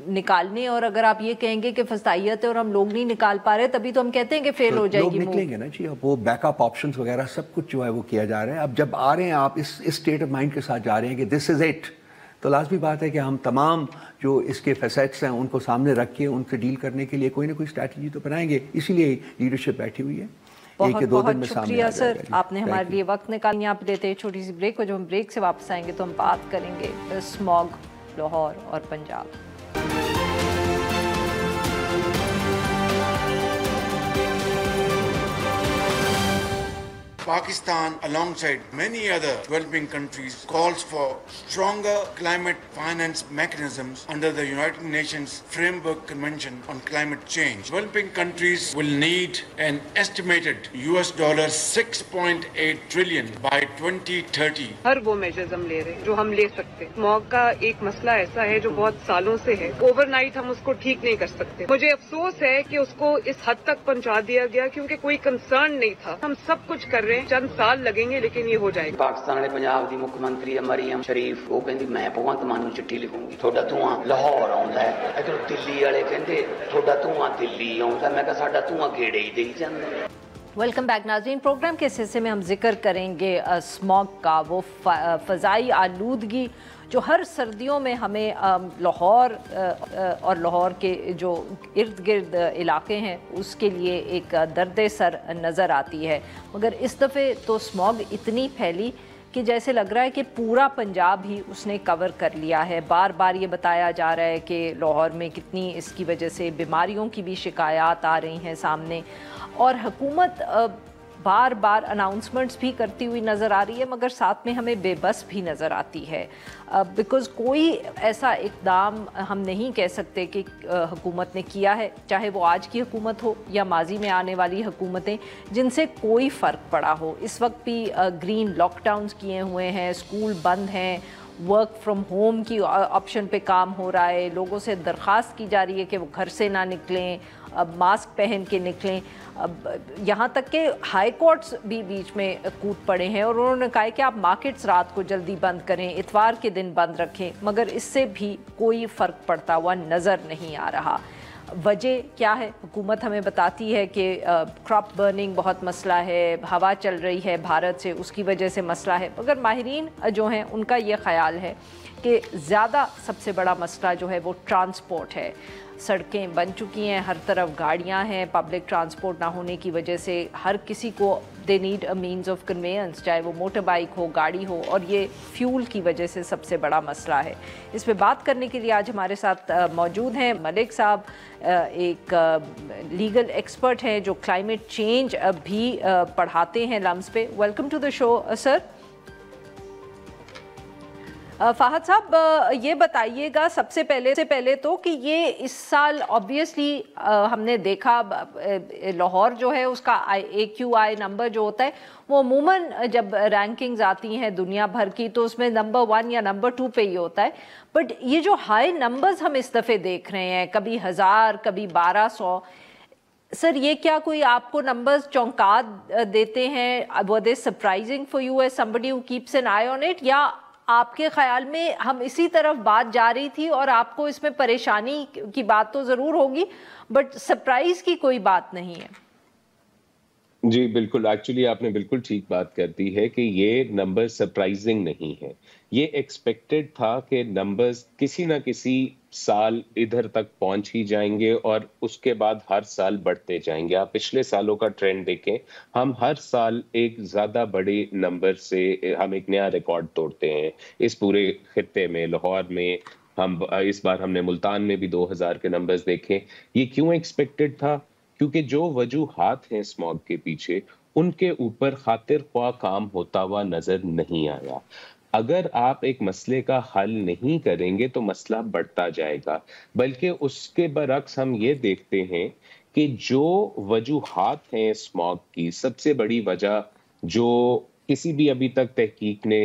نکالنے اور اگر آپ یہ کہیں گے کہ فسطائیت ہے اور ہم لوگ نہیں نکال پا رہے تبھی تو ہم کہتے ہیں کہ فیل ہو جائے گی نا جی. اب وہ بیک اپ آپشنز وغیرہ سب کچھ جو ہے وہ کیا جا رہا ہے. اب جب آ رہے ہیں آپ اس اسٹیٹ آف مائنڈ کے ساتھ جا رہے ہیں کہ دس از اٹ, تو لازمی بات ہے کہ ہم تمام جو اس کے فیسٹس ہیں ان کو سامنے رکھ کے ان سے ڈیل کرنے کے لیے کوئی نہ کوئی اسٹریٹجی تو بنائیں گے. اسی لیے لیڈرشپ بیٹھی ہوئی ہے. بہت بہت شکریہ سر, آپ نے ہمارے لیے وقت نکالا. یہاں پہ لیتے ہیں چھوٹی سی بریک, اور جب ہم بریک سے واپس آئیں گے تو ہم بات کریں گے اسموگ, لاہور اور Punjab. Pakistan, alongside many other developing countries, calls for stronger climate finance mechanisms under the United Nations Framework Convention on Climate Change. Developing countries will need an estimated $6.8 trillion by 2030. ہر وہ میجرز ہم لے رہے ہیں جو ہم لے سکتے ہیں. اسموگ کا ایک مسئلہ ایسا ہے جو بہت سالوں سے ہے, اوور نائٹ ہم اس کو ٹھیک نہیں کر سکتے. مجھے افسوس ہے کہ اس کو اس حد تک پہنچا دیا گیا کیونکہ کوئی کنسرن نہیں تھا. ہم سب کچھ کر رہے ہیں, چند سال لگیں گے لیکن یہ ہو جائے گا. پاکستان نے پنجاب دی مکھ منتری مریم شریف وہ کہندی میں بھگوانت مان نوں چٹھی لکھوں گی, تھوڑا دھواں لاہور آوندا ہے. ادھر دلی والے کہندے تھوڑا دھواں دلی آوندا, میں کہا ساڈا دھواں گیڑے ہی دئی جاندا. ویلکم بیک ناظرین. پروگرام کے اس حصے میں ہم ذکر کریں گے اسموگ کا, وہ فضائی آلودگی جو ہر سردیوں میں ہمیں لاہور اور لاہور کے جو ارد گرد علاقے ہیں اس کے لیے ایک درد سر نظر آتی ہے. مگر اس دفعہ تو اسموگ اتنی پھیلی کہ جیسے لگ رہا ہے کہ پورا پنجاب ہی اس نے کور کر لیا ہے. بار بار یہ بتایا جا رہا ہے کہ لاہور میں کتنی اس کی وجہ سے بیماریوں کی بھی شکایات آ رہی ہیں سامنے, اور حکومت बार बार अनाउंसमेंट्स भी करती हुई नज़र आ रही है, मगर साथ में हमें बेबस भी नज़र आती है, बिकॉज़ कोई ऐसा इक़दाम हम नहीं कह सकते कि हुकूमत ने किया है, चाहे वो आज की हुकूमत हो या माजी में आने वाली हुकूमतें, जिनसे कोई फ़र्क पड़ा हो। इस वक्त भी ग्रीन लॉकडाउन्स किए हुए हैं, स्कूल बंद हैं, वर्क फ्रॉम होम की ऑप्शन पे काम हो रहा है, लोगों से दरख्वास्त की जा रही है कि वो घर से ना निकलें, मास्क पहन के निकलें। यहाँ तक कि हाई कोर्ट्स भी बीच में कूद पड़े हैं और उन्होंने कहा है कि आप मार्केट्स रात को जल्दी बंद करें, इतवार के दिन बंद रखें, मगर इससे भी कोई फ़र्क पड़ता हुआ नज़र नहीं आ रहा। वजह क्या है? हुकूमत हमें बताती है कि क्रॉप बर्निंग बहुत मसला है, हवा चल रही है भारत से, उसकी वजह से मसला है, मगर माहिरीन जो हैं उनका ये ख़याल है कि ज़्यादा सबसे बड़ा मसला जो है वो ट्रांसपोर्ट है। सड़कें बन चुकी हैं, हर तरफ गाड़ियां हैं, पब्लिक ट्रांसपोर्ट ना होने की वजह से हर किसी को they need a means of conveyance, चाहे वो मोटर बाइक हो, गाड़ी हो, और ये फ्यूल की वजह से सबसे बड़ा मसला है। इस पे बात करने के लिए आज हमारे साथ मौजूद हैं मलिक साहब, एक लीगल एक्सपर्ट हैं जो क्लाइमेट चेंज भी पढ़ाते हैं लम्स पे। Welcome to the show sir. Fahad साहब, ये बताइएगा सबसे पहले तो कि ये इस साल ऑब्वियसली हमने देखा लाहौर जो है उसका AQI नंबर जो होता है वो अमूमन जब रैंकिंग्स आती हैं दुनिया भर की तो उसमें नंबर 1 या नंबर 2 पे ही होता है, बट ये जो हाई नंबर्स हम इस दफ़े देख रहे हैं, कभी 1000 कभी 1200, सर ये क्या कोई आपको नंबर्स चौंका देते हैं? Were they surprising for you as somebody who keeps an eye on it, या आपके ख्याल में हम इसी तरफ बात जा रही थी और आपको इसमें परेशानी की बात तो ज़रूर होगी बट सरप्राइज की कोई बात नहीं है? जी बिल्कुल, एक्चुअली आपने बिल्कुल ठीक बात कर दी है कि ये नंबर सरप्राइजिंग नहीं है। ये एक्सपेक्टेड था कि नंबर्स किसी ना किसी साल इधर तक पहुंच ही जाएंगे और उसके बाद हर साल बढ़ते जाएंगे। आप पिछले सालों का ट्रेंड देखें, हम हर साल एक ज्यादा बड़े नंबर से हम एक नया रिकॉर्ड तोड़ते हैं। इस पूरे खित्ते में, लाहौर में, हम इस बार हमने मुल्तान में भी 2000 के नंबर्स देखे। ये क्यों एक्सपेक्टेड था? क्योंकि जो वजूहात हैं स्मॉग के पीछे, उनके ऊपर खातिर ख्वाह काम होता हुआ नजर नहीं आया। अगर आप एक मसले का हल नहीं करेंगे तो मसला बढ़ता जाएगा, बल्कि उसके बरक्स हम ये देखते हैं कि जो वजूहात हैं स्मॉग की, सबसे बड़ी वजह जो किसी भी अभी तक तहकीक ने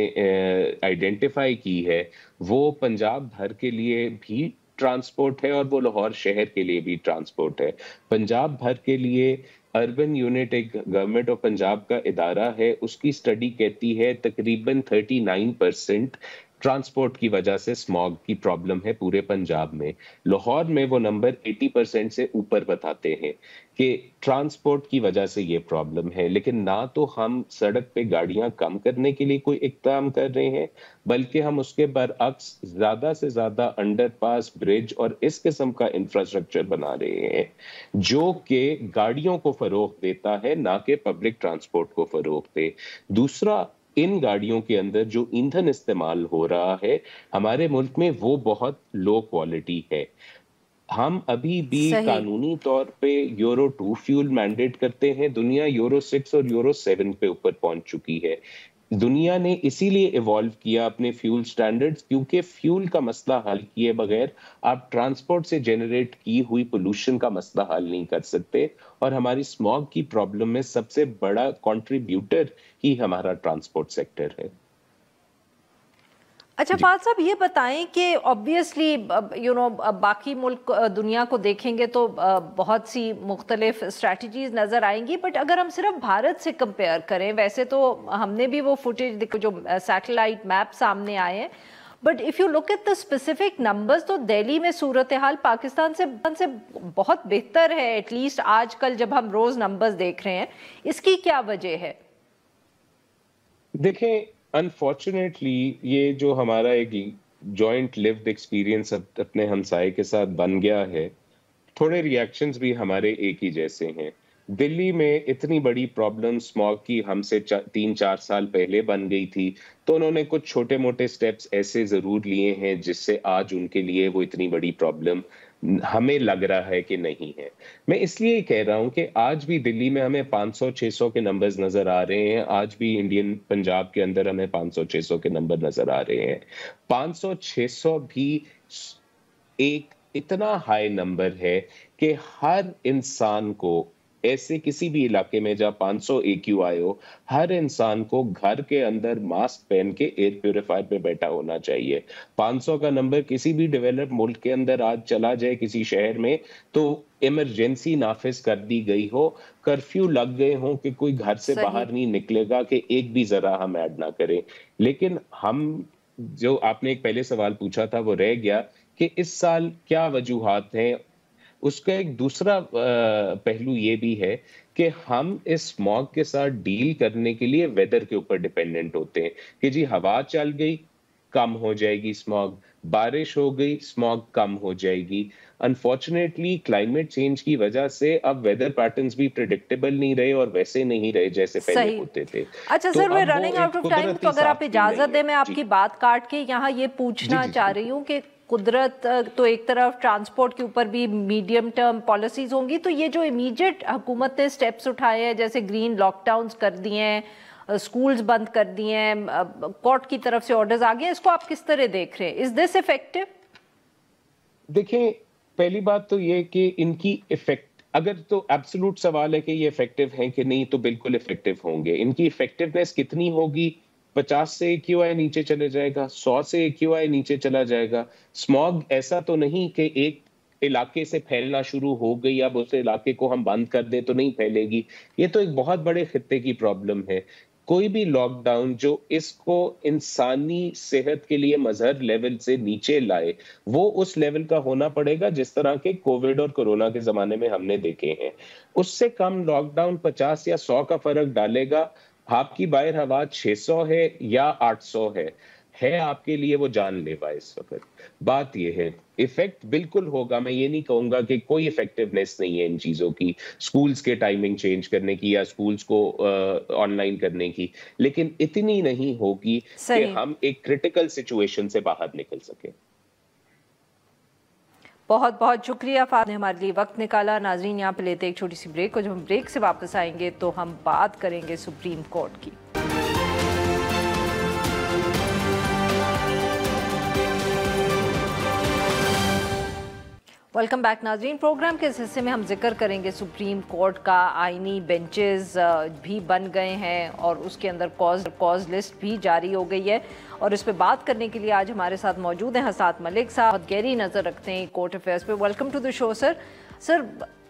आइडेंटिफाई की है वो पंजाब भर के लिए भी ट्रांसपोर्ट है और वो लाहौर शहर के लिए भी ट्रांसपोर्ट है। पंजाब भर के लिए अर्बन यूनिट एक गवर्नमेंट ऑफ पंजाब का इदारा है, उसकी स्टडी कहती है तकरीबन 39% ट्रांसपोर्ट की वजह से स्मॉग की प्रॉब्लम है पूरे पंजाब में। लाहौर में वो नंबर 80% से ऊपर बताते हैं कि ट्रांसपोर्ट की वजह से ये प्रॉब्लम है। लेकिन ना तो हम सड़क पे गाड़ियां कम करने के लिए कोई इक़दाम कर रहे हैं, बल्कि हम उसके बरअक्स ज्यादा से ज्यादा अंडरपास, ब्रिज और इस किस्म का इंफ्रास्ट्रक्चर बना रहे हैं जो कि गाड़ियों को फरोग देता है, ना कि पब्लिक ट्रांसपोर्ट को फरोग दे। दूसरा, इन गाड़ियों के अंदर जो ईंधन इस्तेमाल हो रहा है हमारे मुल्क में वो बहुत लो क्वालिटी है। हम अभी भी कानूनी तौर पे यूरो 2 फ्यूल मैंडेट करते हैं, दुनिया यूरो 6 और यूरो 7 पे ऊपर पहुंच चुकी है। दुनिया ने इसीलिए इवॉल्व किया अपने फ्यूल स्टैंडर्ड्स, क्योंकि फ्यूल का मसला हल किए बगैर आप ट्रांसपोर्ट से जनरेट की हुई पोल्यूशन का मसला हल नहीं कर सकते। और हमारी स्मॉग की प्रॉब्लम में सबसे बड़ा कंट्रीब्यूटर ही हमारा ट्रांसपोर्ट सेक्टर है। अच्छा फाद साहब, ये बताएं कि ऑब्वियसली बाकी मुल्क दुनिया को देखेंगे तो बहुत सी मुख्तलिफ स्ट्रैटेजीज नज़र आएंगी, बट अगर हम सिर्फ भारत से कंपेयर करें, वैसे तो हमने भी वो फुटेज जो सैटेलाइट मैप सामने आए हैं, but if you look at the specific numbers तो दिल्ली में सूरत हाल पाकिस्तान से बहुत बेहतर है, एटलीस्ट आजकल जब हम रोज़ नंबर्स देख रहे हैं। इसकी क्या वजह है? देखें, अनफॉर्चुनेटली ये जो हमारा एक जॉइंट लिव्ड एक्सपीरियंस अपने हमसाये के साथ बन गया है, थोड़े रिएक्शंस भी हमारे एक ही जैसे हैं। दिल्ली में इतनी बड़ी प्रॉब्लम स्मॉग की हमसे 3-4 साल पहले बन गई थी, तो उन्होंने कुछ छोटे मोटे स्टेप्स ऐसे जरूर लिए हैं जिससे आज उनके लिए वो इतनी बड़ी प्रॉब्लम हमें लग रहा है कि नहीं है। मैं इसलिए कह रहा हूं कि आज भी दिल्ली में हमें 500-600 के नंबर्स नजर आ रहे हैं, आज भी इंडियन पंजाब के अंदर हमें 500-600 के नंबर नजर आ रहे हैं। 500-600 भी एक इतना हाई नंबर है कि हर इंसान को, ऐसे किसी भी इलाके में जहाँ 500 AQI हो, हर इंसान को घर के अंदर मास्क पहन के एयर प्यूरिफायर पे बैठा होना चाहिए। 500 का नंबर किसी भी डेवलप मुल्क के अंदर आज चला जाए किसी शहर में, तो इमरजेंसी नाफिज कर दी गई हो, कर्फ्यू लग गए हों कि कोई घर से बाहर नहीं निकलेगा कि एक भी जरा हम ऐड ना करें। लेकिन हम, जो आपने एक पहले सवाल पूछा था वो रह गया कि इस साल क्या वजूहात हैं। उसका एक दूसरा पहलू ये भी है कि हम इस स्मॉग के साथ डील करने के लिए वेदर के ऊपर डिपेंडेंट होते हैं कि जी हवा चल गई कम हो जाएगी स्मॉग, बारिश हो गई स्मॉग कम हो जाएगी। अनफॉर्चुनेटली क्लाइमेट चेंज की वजह से अब वेदर पैटर्न्स भी प्रेडिक्टेबल नहीं रहे और वैसे नहीं रहे जैसे पहले होते थे। अच्छा सर, मैं रनिंग आउट ऑफ टाइम, तो अगर आप इजाजत दें मैं आपकी बात काट के यहाँ ये पूछना चाह रही हूँ कि कुदरत तो एक तरफ, ट्रांसपोर्ट के ऊपर भी मीडियम टर्म पॉलिसीज होंगी, तो ये जो इमीडिएट हुकूमत ने स्टेप्स उठाए हैं, जैसे ग्रीन लॉकडाउन्स कर दिए हैं, स्कूल्स बंद कर दिए हैं, कोर्ट की तरफ से ऑर्डर्स आ गए, इसको आप किस तरह देख रहे हैं? Is this effective? देखिए, पहली बात तो ये कि इनकी इफेक्ट, अगर तो एब्सोल्यूट सवाल है कि ये इफेक्टिव हैं कि नहीं, तो बिल्कुल इफेक्टिव होंगे। इनकी इफेक्टिवनेस कितनी होगी? 50 से AQI नीचे चले जाएगा, 100 से AQI नीचे चला जाएगा। स्मॉग ऐसा तो नहीं कि एक इलाके से फैलना शुरू हो गई, अब उस इलाके को हम बंद कर दें तो नहीं फैलेगी। ये तो एक बहुत बड़े खित्ते की प्रॉब्लम है। कोई भी लॉकडाउन जो इसको इंसानी सेहत के लिए मजहर लेवल से नीचे लाए, वो उस लेवल का होना पड़ेगा जिस तरह के कोविड और कोरोना के जमाने में हमने देखे हैं। उससे कम लॉकडाउन 50 या 100 का फर्क डालेगा। आपकी बाहर हवा 600 है या 800 है आपके लिए वो जानलेवा इस वक्त। बात ये है, इफेक्ट बिल्कुल होगा। मैं ये नहीं कहूंगा कि कोई इफेक्टिवनेस नहीं है इन चीजों की, स्कूल्स के टाइमिंग चेंज करने की या स्कूल्स को ऑनलाइन करने की, लेकिन इतनी नहीं होगी कि हम एक क्रिटिकल सिचुएशन से बाहर निकल सके। बहुत बहुत शुक्रिया फाद ने हमारे लिए वक्त निकाला। नाजरीन, यहाँ पे लेते एक छोटी सी ब्रेक, और जब हम ब्रेक से वापस आएंगे तो हम बात करेंगे सुप्रीम कोर्ट की। वेलकम बैक नाजरीन। प्रोग्राम के इस हिस्से में हम जिक्र करेंगे सुप्रीम कोर्ट का। आईनी बेंचेस भी बन गए हैं और उसके अंदर कॉज लिस्ट भी जारी हो गई है, और इस पे बात करने के लिए आज हमारे साथ मौजूद हैं हसात मलिक साहब, बहुत गहरी नज़र रखते हैं कोर्ट अफेयर्स पे। Welcome to the show sir. Sir,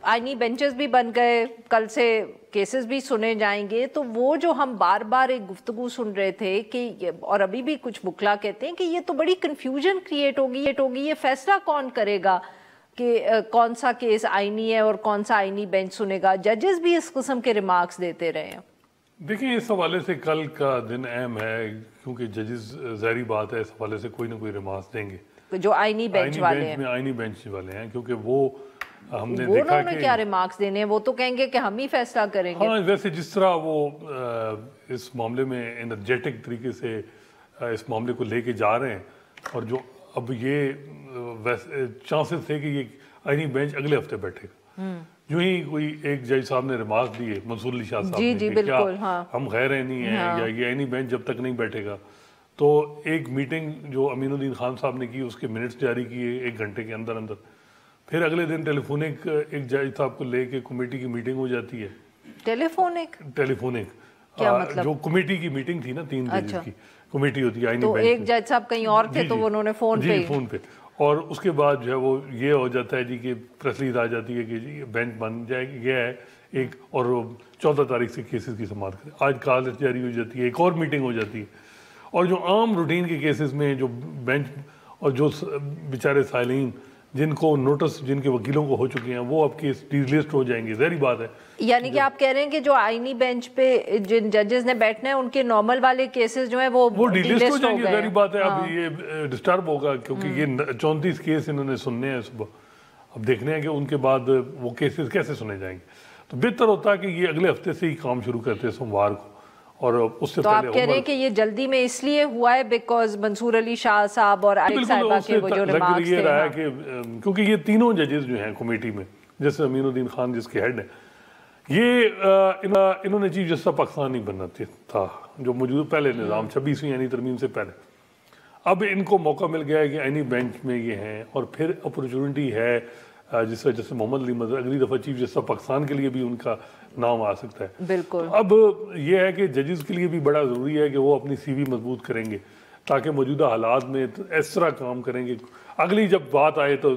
आईनी बेंचेस भी बन गए, कल से केसेस भी सुने जाएंगे, तो वो जो हम बार बार एक गुफ्तगू सुन रहे थे कि, और अभी भी कुछ बुकला कहते हैं कि ये तो बड़ी कन्फ्यूजन क्रिएट होगी, ये फैसला कौन करेगा कि कौन सा केस आईनी है और कौन सा आईनी बेंच सुनेगा? जजेस भी इस किस्म के रिमार्क्स देते रहे हैं। देखिए, इस हवाले से कल का दिन अहम है, क्योंकि जजेस ज़ाहिरी बात है इस हवाले से कोई ना कोई रिमार्क्स देंगे जो आईनी बेंच वाले हैं, आईनी बेंच वाले हैं, क्योंकि वो हमने देखा कि क्या रिमार्क्स देने हैं, वो तो कहेंगे कि हम ही फैसला करेंगे। हाँ, वैसे जिस तरह वो इस मामले में एनर्जेटिक तरीके से इस मामले को लेके जा रहे हैं, और जो अब ये चांसेस थे कि ये आईनी बेंच अगले हफ्ते बैठेगा। जो ही कोई एक जज साहब ने रिमार्क दिए, मंसूर अली शाह साहब ने, कि क्या हम गैर आईनी हैं या ये आईनी बेंच जब तक नहीं बैठेगा, तो एक मीटिंग जो अमीनुद्दीन खान साहब ने की उसके मिनट्स जारी किए 1 घंटे के अंदर अंदर। फिर अगले दिन टेलीफोनिक एक जज साहब को लेके कमेटी की मीटिंग हो जाती है। टेलीफोनिक मतलब? जो कमेटी की मीटिंग थी ना, 3 जजेस की कमेटी होती है आईनी तो बेंच। एक जज साहब कहीं और थे तो उन्होंने फोन पे, और उसके बाद जो है वो ये हो जाता है जी कि प्रेस रिलीज आ जाती है कि जी बेंच बन गया है एक, और 14 तारीख से केसेस की समाअत करें। आज कॉल जारी हो जाती है, एक और मीटिंग हो जाती है, और जो आम रूटीन के केसेस में जो बेंच और जो बेचारे साइलिन जिनको नोटिस जिनके वकीलों को हो चुके हैं वो अब केस डिलिस्ट हो जाएंगे, ज़ाहिर बात है। यानी कि आप कह रहे हैं कि जो आईनी बेंच पे जिन जजेस ने बैठना है उनके नॉर्मल वाले केसेस जो है वो डिलिस्ट हो जाएंगे, ज़ाहिर बात है। अब ये डिस्टर्ब होगा क्योंकि ये 34 केस इन्होंने सुनने हैं सुबह, अब देखने हैं कि उनके बाद वो केसेस कैसे सुने जाएंगे। तो बेहतर होता है कि ये अगले हफ्ते से ही काम शुरू करते हैं सोमवार को, اور اس سے تو آپ کہہ رہے ہیں کہ یہ جلدی میں اس لیے ہوا ہے بیکاز منصور علی شاہ صاحب اور عائق صاحبہ کے وہ جو ریمارکس تھے. کیونکہ یہ تینوں ججز جو ہیں کمیٹی میں، جیسے امین الدین خان جس کے ہیڈ ہیں، یہ انہوں نے چیف جسٹس پاکستان نہیں بننا تھا جو موجود پہلے نظام 26ویں آئینی ترمیم سے پہلے. اب ان کو موقع مل گیا ہے کہ آئینی بینچ میں یہ ہیں، اور پھر اپرچونٹی ہے جس طرح جیسے محمد علی مظہر اگلی دفعہ چیف جسٹس پاکستان کے لیے بھی ان کا نام آ سکتا ہے. بالکل. اب یہ ہے کہ ججز کے لیے بھی بڑا ضروری ہے کہ وہ اپنی سی وی مضبوط کریں گے تاکہ موجودہ حالات میں اس طرح کام کریں گے. اگلی جب بات آئے تو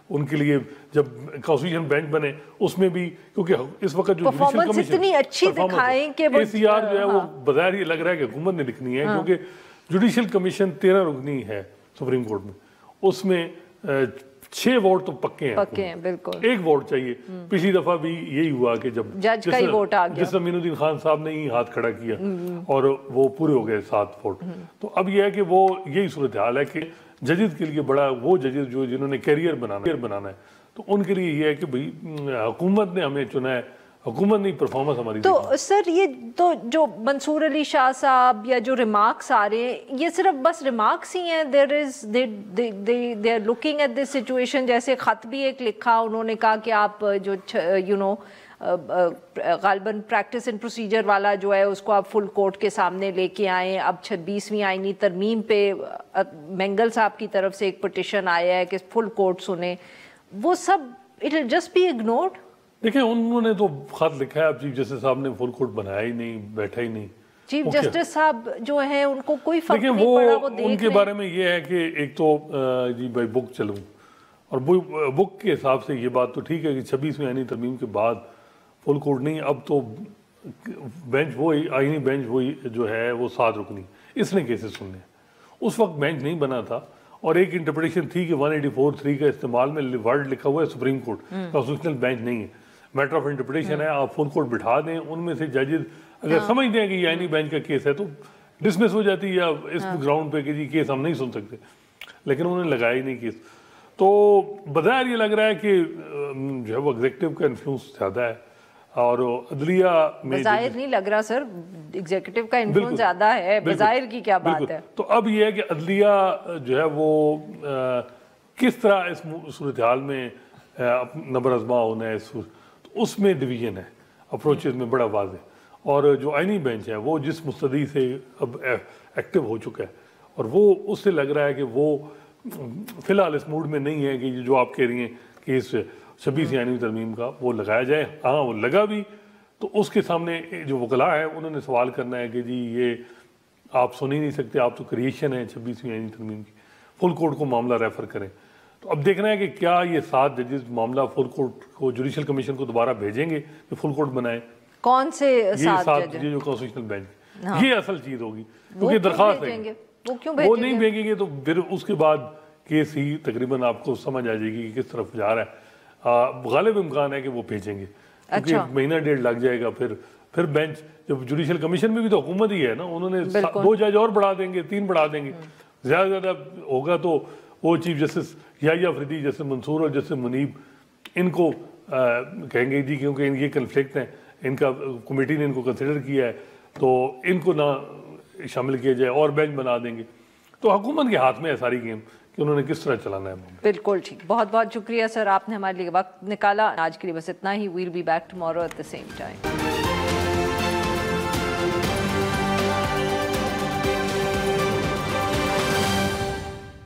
ان کے لیے جب کانسٹیٹیوشن بینچ بنے اس میں بھی، کیونکہ اس وقت جو پرفارمنس اتنی اچھی دکھائیں کہ اے سی آر جو ہے وہ بظاہر یہ لگ رہا ہے کہ حکومت نے لکھنی ہے، کیونکہ جوڈیشل کمیشن 13 رکنی ہے سپریم کورٹ میں، اس میں 6 ووٹ تو پکے ہیں، بالکل 1 ووٹ چاہیے. پچھلی دفعہ بھی یہی ہوا کہ جب جج کا ہی ووٹ آ گیا، جس امین الدین خان صاحب نے ہی ہاتھ کھڑا کیا اور وہ پورے ہو گئے 7 ووٹ. تو اب یہ ہے کہ وہ یہی صورتحال ہے کہ ججز کے لیے بڑا، وہ ججز جو جنہوں نے کیریئر بنانا ہے، تو ان کے لیے یہ ہے کہ بھئی حکومت نے ہمیں چنا ہے، حکومت نہیں پرفارمنس ہماری. تو سر یہ تو جو منصور علی شاہ صاحب یا جو ریمارکس آ رہے ہیں یہ صرف بس ریمارکس ہی ہیں؟ they are looking at this situation، جیسے خط بھی ایک لکھا انہوں نے کہا کہ آپ جو غالباً پریکٹس اینڈ پروسیجر والا جو ہے اس کو آپ فل کورٹ کے سامنے لے کے آئیں. اب 26ویں آئینی ترمیم پہ مینگل صاحب کی طرف سے ایک پٹیشن آیا ہے کہ فل کورٹ سنیں. وہ سب it will just be ignored. دیکھیں انہوں نے تو خط لکھا ہے، اب چیف جسٹس صاحب نے فل کورٹ بنایا ہی نہیں، بیٹھا ہی نہیں. چیف جسٹس صاحب جو ہیں ان کو کوئی فرق نہیں پڑا، وہ دیکھ ان کے بارے میں یہ ہے کہ ایک تو جی بھائی بک چلوں، اور بک کے حساب سے یہ بات تو ٹھیک ہے کہ 26ویں آئینی ترمیم کے بعد فل کورٹ نہیں، اب تو بینچ وہی آئینی بینچ وہی جو ہے وہ 7 رکنی، اس نے کیسز سننے. اس وقت بینچ نہیں بنا تھا، اور ایک انٹرپریٹیشن تھی کہ 184(3) کا استعمال میں ورڈ لکھا ہوا ہے سپریم کورٹ، کانسٹیٹیوشنل بینچ نہیں ہے، میٹر آف انٹرپریٹیشن ہے. آپ فل کورٹ بٹھا دیں، ان میں سے ججز اگر سمجھتے ہیں کہ یہ آئینی بینچ کا کیس ہے تو ڈسمس ہو جاتی ہے یا اس گراؤنڈ پہ کہ جی کیس ہم نہیں سن سکتے، لیکن انہوں نے لگایا ہی نہیں کیس. تو بظاہر یہ لگ رہا ہے کہ جو ہے وہ ایگزیکٹو کا انفلوئنس زیادہ ہے، اور عدلیہ میں بظاہر نہیں لگ رہا سر، ایگزیکٹو کا انفلوئنس زیادہ ہے، بظاہر کی کیا بات ہے. تو اب یہ ہے کہ عدلیہ جو ہے وہ کس طرح اس صورتحال میں نبر آزما ہونا ہے، اس میں ڈویژن ہے اپروچز میں بڑا واضح. اور جو آئینی بینچ ہے وہ جس مستدی سے اب ایکٹیو ہو چکا ہے، اور وہ اس سے لگ رہا ہے کہ وہ فی الحال اس موڈ میں نہیں ہے کہ جو آپ کہہ رہی ہیں کہ اس 26ویں آئینی ترمیم کا وہ لگایا جائے. ہاں وہ لگا بھی تو اس کے سامنے جو وکلاء ہیں انہوں نے سوال کرنا ہے کہ جی یہ آپ سن ہی نہیں سکتے، آپ تو کریشن ہیں 26ویں آئینی ترمیم کی، فل کورٹ کو معاملہ ریفر کریں. تو اب دیکھنا ہے کہ کیا یہ 7 ججز معاملہ فل کورٹ کو، جوڈیشل کمیشن کو دوبارہ بھیجیں گے کہ فل کورٹ بنائیں. کون سے 7 ججز جو کانسٹیٹیوشنل بینچ، یہ اصل چیز ہوگی کیونکہ درخواست ہے، وہ نہیں بھیجیں گے تو پھر اس کے بعد کیس ہی تقریباً آپ کو سمجھ آ جائے گی کہ کس طرف جا رہا ہے. غالب امکان ہے کہ وہ بھیجیں گے، کیونکہ 1 مہینہ 1.5 لگ جائے گا. پھر بینچ جب جوڈیشل کمیشن میں بھی تو حکومت ہی ہے نا، انہوں نے 2 جج اور بڑھا دیں گے، 3 بڑھا دیں گے، زیادہ زیادہ ہوگا تو وہ چیف جسٹس یحییٰ افریدی جیسے منصور اور جیسے منیب ان کو کہیں گے جی کیونکہ یہ کنفلکٹ ہیں، ان کا کمیٹی نے ان کو کنسیڈر کیا ہے تو ان کو نہ شامل کیا جائے اور بینچ بنا دیں گے. تو حکومت کے ہاتھ میں ہے ساری گیم کہ انہوں نے کس طرح چلانا ہے. بالکل ٹھیک، بہت بہت شکریہ سر، آپ نے ہمارے لیے وقت نکالا. آج کے لیے بس اتنا ہی. We'll be back tomorrow at the same time.